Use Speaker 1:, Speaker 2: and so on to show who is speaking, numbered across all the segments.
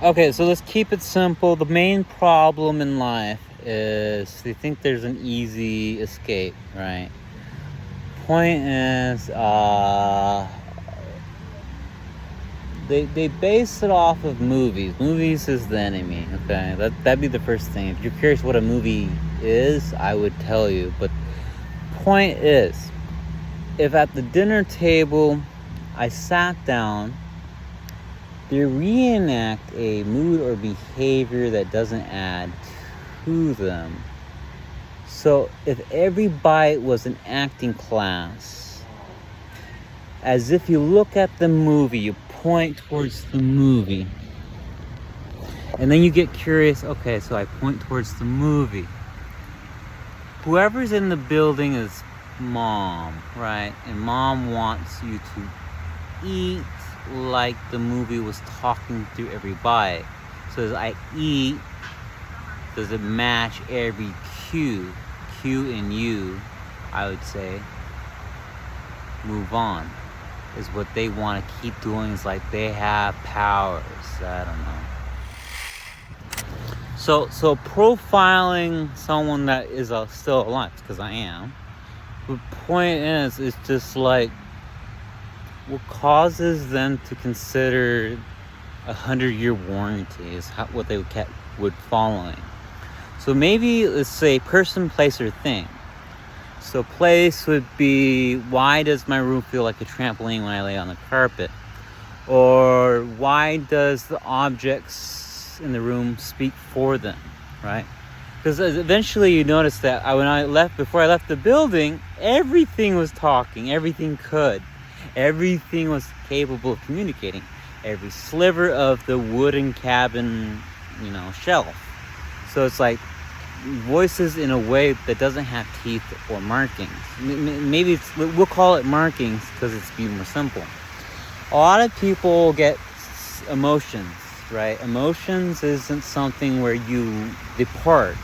Speaker 1: Okay, so let's keep it simple. The main problem in life is they think there's an easy escape, right? Point is, they base it off of movies. Movies is the enemy, okay? That'd be the first thing. If you're curious what a movie is, I would tell you. But point is, if at the dinner table I sat down, they reenact a mood or behavior that doesn't add to them. So if every bite was an acting class, as if you look at the movie, you point towards the movie, and then you get curious, okay, so I point towards the movie. Whoever's in the building is mom, right? And mom wants you to eat like the movie was talking through every bite. So as I eat, does it match every cue? Q and U, I would say, move on, is what they want to keep doing. Is like they have powers. I don't know. So profiling someone that is still alive, because I am. The point is just like what causes them to consider 100-year warranty is what they would following. So maybe let's say person, place, or thing. So place would be, why does my room feel like a trampoline when I lay on the carpet? Or why does the objects in the room speak for them, right? Because eventually you notice that before I left the building, everything was talking, everything could. Everything was capable of communicating. Every sliver of the wooden cabin, shelf. So it's like voices in a way that doesn't have teeth or markings. Maybe we'll call it markings because it's be more simple. A lot of people get emotions, right? Emotions isn't something where you depart.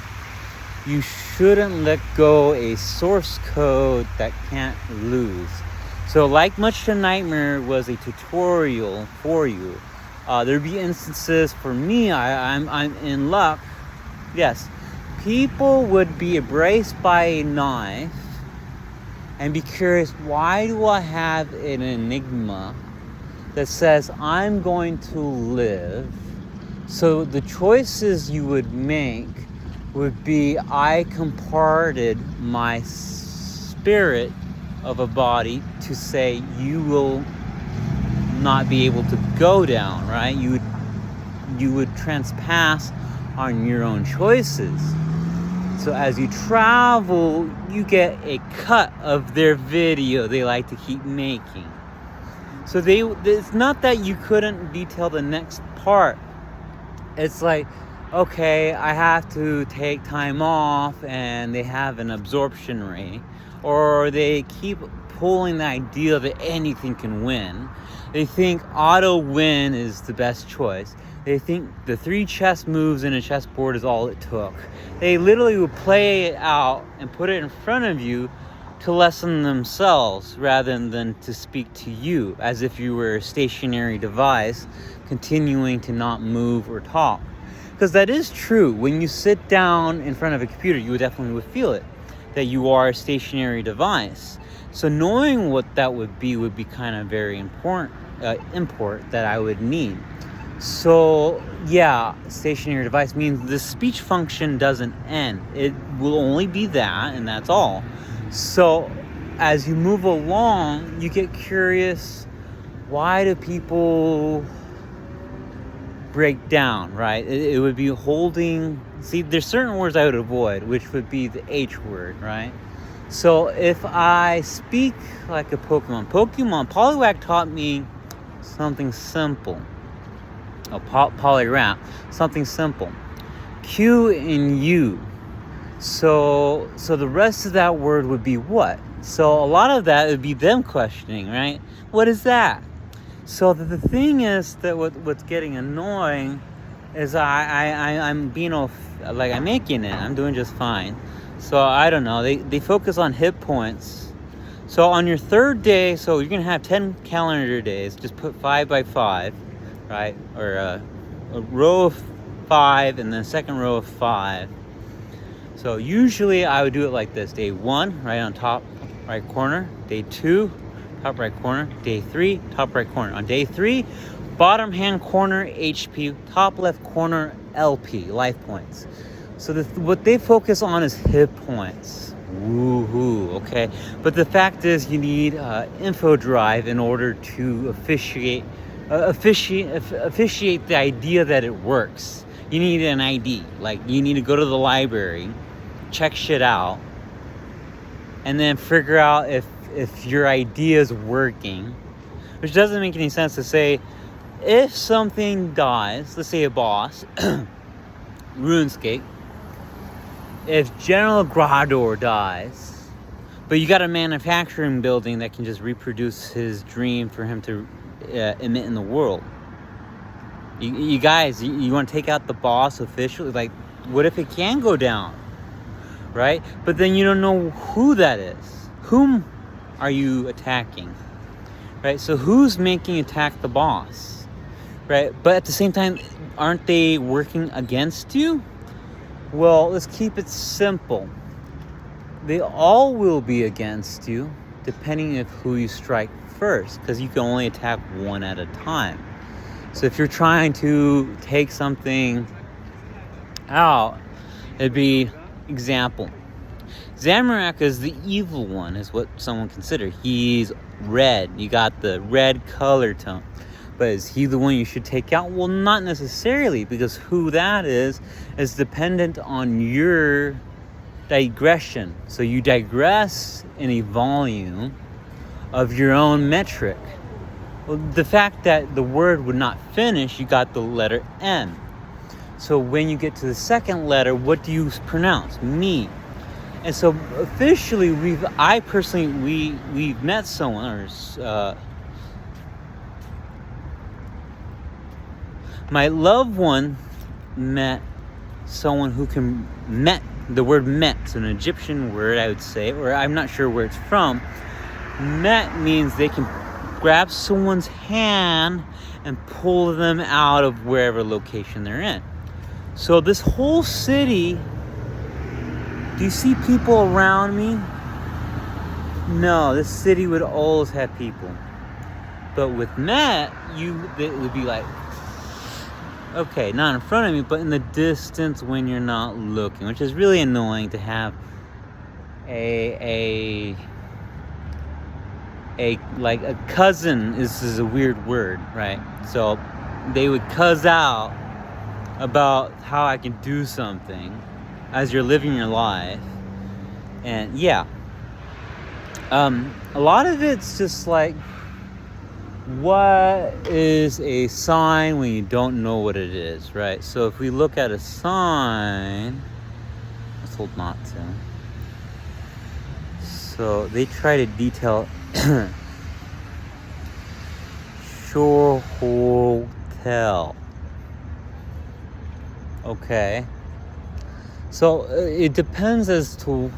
Speaker 1: You shouldn't let go a source code that can't lose. So like Much to Nightmare was a tutorial for you. There'd be instances for me, I'm in luck. Yes, people would be embraced by a knife and be curious, why do I have an enigma that says I'm going to live? So the choices you would make would be, I comparted my spirit of a body to say you will not be able to go down, right? You would transpass on your own choices. So as you travel, you get a cut of their video they like to keep making. So it's not that you couldn't detail the next part. It's like, okay, I have to take time off, and they have an absorption rate. Or they keep pulling the idea that anything can win. They think auto win is the best choice. They think the 3 chess moves in a chessboard is all it took. They literally would play it out and put it in front of you to lessen themselves rather than to speak to you, as if you were a stationary device continuing to not move or talk. Because that is true. When you sit down in front of a computer, you would feel it, that you are a stationary device. So knowing what that would be kind of very important, import that I would need. So yeah, stationary device means the speech function doesn't end. It will only be that, and that's all. So as you move along, you get curious, why do people break down, right? It would be holding. See, there's certain words I would avoid, which would be the H word, right? So if I speak like a Pokemon, Poliwag taught me something simple. Polyrap, something simple. Q and U. So the rest of that word would be what? So a lot of that would be them questioning, right? What is that? So the thing is that what's getting annoying is I'm being I'm making it. I'm doing just fine. So I don't know. They focus on hit points. So on your 3rd day, so you're gonna have 10 calendar days. Just put 5 by 5, right? Or a row of 5 and then a second row of 5. So usually I would do it like this. Day 1, right on top right corner. Day 2, top right corner. Day 3, top right corner. On day 3, bottom hand corner HP, top left corner LP, life points. So what they focus on is hit points. Woohoo, okay? But the fact is you need info drive in order to officiate the idea that it works. You need an ID. Like, you need to go to the library, check shit out, and then figure out if your idea is working. Which doesn't make any sense to say, if something dies, let's say a boss, RuneScape, if General Grador dies, but you got a manufacturing building that can just reproduce his dream for him to emit in the world. You guys, you want to take out the boss officially? Like, what if it can go down? Right? But then you don't know who that is. Whom are you attacking? Right? So who's making attack the boss? Right? But at the same time, aren't they working against you? Well, let's keep it simple. They all will be against you, depending on who you strike first, because you can only attack one at a time. So if you're trying to take something out, it'd be, example, Zamorak is the evil one, is what someone considered. He's red. You got the red color tone. But is he the one you should take out? Well, not necessarily, because who that is dependent on your digression. So you digress in a volume of your own metric. Well, the fact that the word would not finish, you got the letter M. So when you get to the second letter, what do you pronounce? Me. And so officially, we've met someone, or my loved one met someone who met the word met. It's an Egyptian word, I would say, or I'm not sure where it's from. Met means they can grab someone's hand and pull them out of wherever location they're in. So this whole city, do you see people around me? No, this city would always have people. But with Met, it would be like, okay, not in front of me, but in the distance when you're not looking, which is really annoying to have a cousin is a weird word, right? So they would cuzz out about how I can do something as you're living your life. And yeah, a lot of it's just like, what is a sign when you don't know what it is, right? So if we look at a sign, let's hold not to. So they try to detail Shore Hotel. Okay. So it depends as to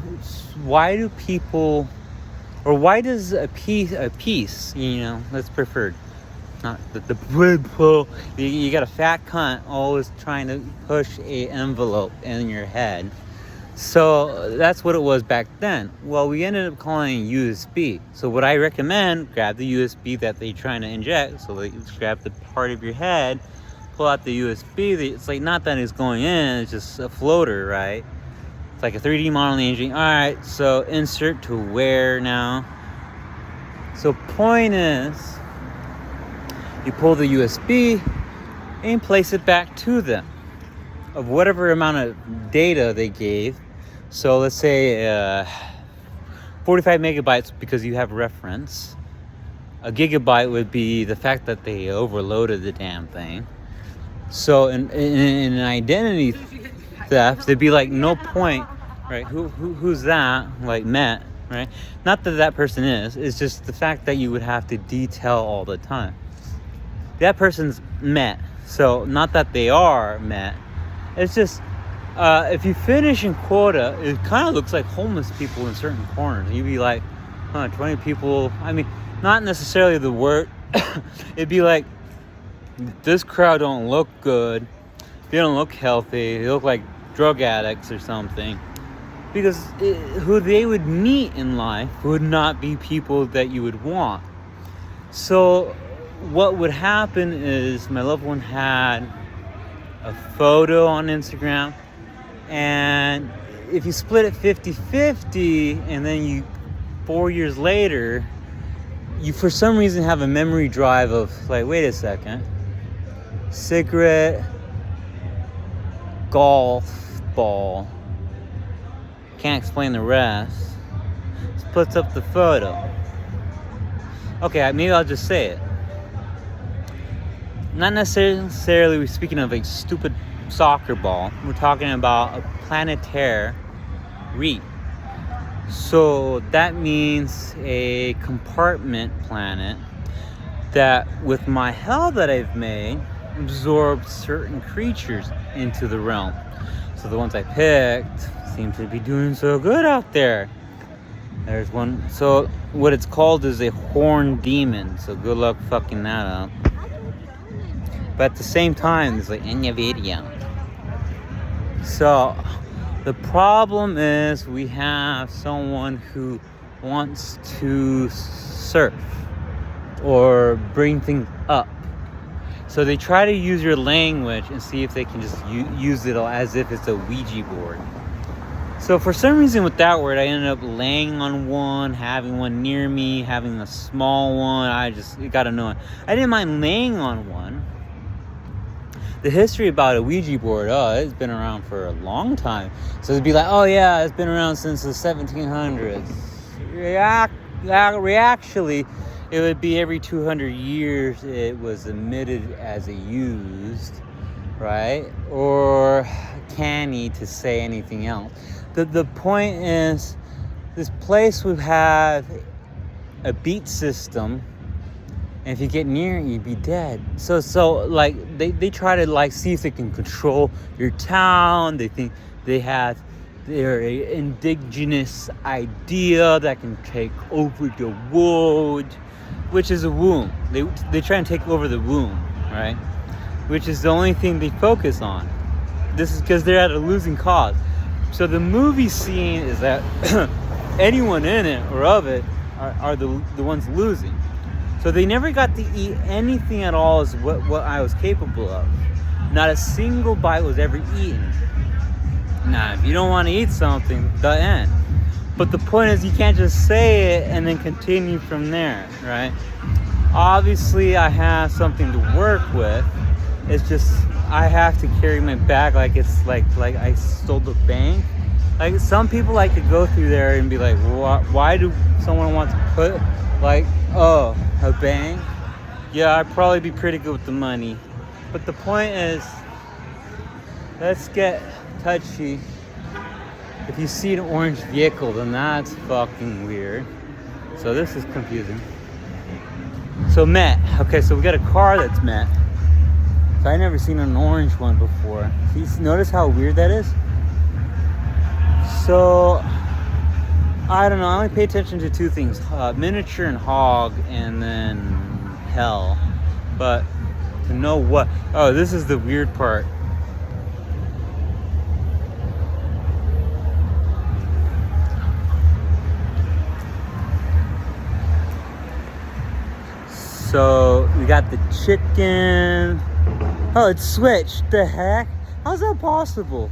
Speaker 1: why do people, or why does a piece, that's preferred. Not the bread pull. You got a fat cunt always trying to push a envelope in your head. So that's what it was back then. Well, we ended up calling it USB. So what I recommend, grab the USB that they're trying to inject. So they just grab the part of your head, pull out the USB. It's like, not that it's going in, it's just a floater, right? It's like a 3D modeling engine. All right, so insert to where now? So point is, you pull the USB and place it back to them of whatever amount of data they gave. So let's say 45 megabytes because you have reference. A gigabyte would be the fact that they overloaded the damn thing. So in an identity theft, they'd be like, no point, right? Who's that? Like Met, right? Not that that person is. It's just the fact that you would have to detail all the time. That person's Met. So not that they are Met. It's just, if you finish in quota, it kind of looks like homeless people in certain corners. You'd be like, 20 people. I mean, not necessarily the word. It'd be like this crowd don't look good. They don't look healthy. They look like drug addicts or something. Because who they would meet in life would not be people that you would want. So what would happen is my loved one had a photo on Instagram, and if you split it 50-50 and then 4 years later, you for some reason have a memory drive of like, wait a second, cigarette, golf ball, can't explain the rest, splits up the photo. Okay, maybe I'll just say it. Not necessarily speaking of a stupid soccer ball. We're talking about a planetary reef. So that means a compartment planet that, with my hell that I've made, absorbs certain creatures into the realm. So the ones I picked seem to be doing so good out there. There's one. So what it's called is a horned demon. So good luck fucking that up. But at the same time, it's like in your video. So the problem is we have someone who wants to surf or bring things up. So they try to use your language and see if they can just use it as if it's a Ouija board. So for some reason with that word, I ended up laying on one, having one near me, having a small one. It got annoying. I didn't mind laying on one. The history about a Ouija board, it's been around for a long time. So it'd be like, oh yeah, it's been around since the 1700s. Actually, it would be every 200 years it was emitted as a used, right? Or canny to say anything else. The point is, this place would have a beat system, and if you get near it, you'd be dead. So like they try to like see if they can control your town. They think they have their indigenous idea that can take over the world, which is a womb. They try and take over the womb, right? Which is the only thing they focus on. This is because they're at a losing cause. So the movie scene is that anyone in it or of it are the ones losing. So they never got to eat anything at all as what I was capable of. Not a single bite was ever eaten. Now, if you don't want to eat something, the end. But the point is, you can't just say it and then continue from there, right? Obviously, I have something to work with. It's just, I have to carry my bag like it's like I stole the bank. Like, some people like to go through there and be like, why do someone want to put, like, oh, a bank? Yeah, I'd probably be pretty good with the money. But the point is, let's get touchy. If you see an orange vehicle, then that's fucking weird. So this is confusing. So mech. Okay, so we got a car that's mech. So I never seen an orange one before. Notice how weird that is? So I don't know, I only pay attention to two things. Miniature and hog, and then hell. But to know what... Oh, this is the weird part. So we got the chicken. Oh, it's switched. The heck? How's that possible?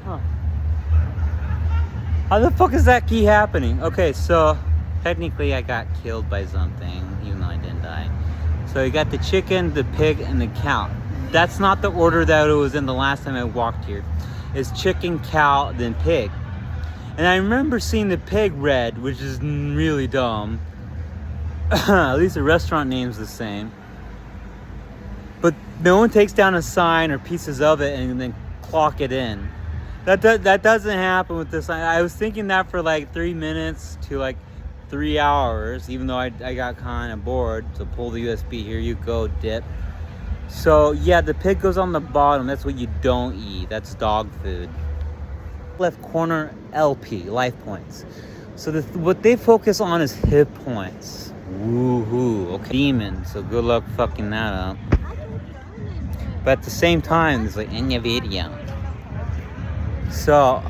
Speaker 1: Huh. How the fuck is that key happening? Okay, so technically I got killed by something, even though I didn't die. So you got the chicken, the pig, and the cow. That's not the order that it was in the last time I walked here. It's chicken, cow, then pig. And I remember seeing the pig red, which is really dumb. At least the restaurant name's the same. But no one takes down a sign or pieces of it and then clock it in. That doesn't happen with this. I was thinking that for like 3 minutes to like 3 hours, even though I got kind of bored. So pull the USB, here you go, dip. So yeah, the pig goes on the bottom. That's what you don't eat. That's dog food. Left corner, LP, life points. So what they focus on is hit points. Woohoo. Okay. Demon. So good luck fucking that up. But at the same time, it's like in your video. So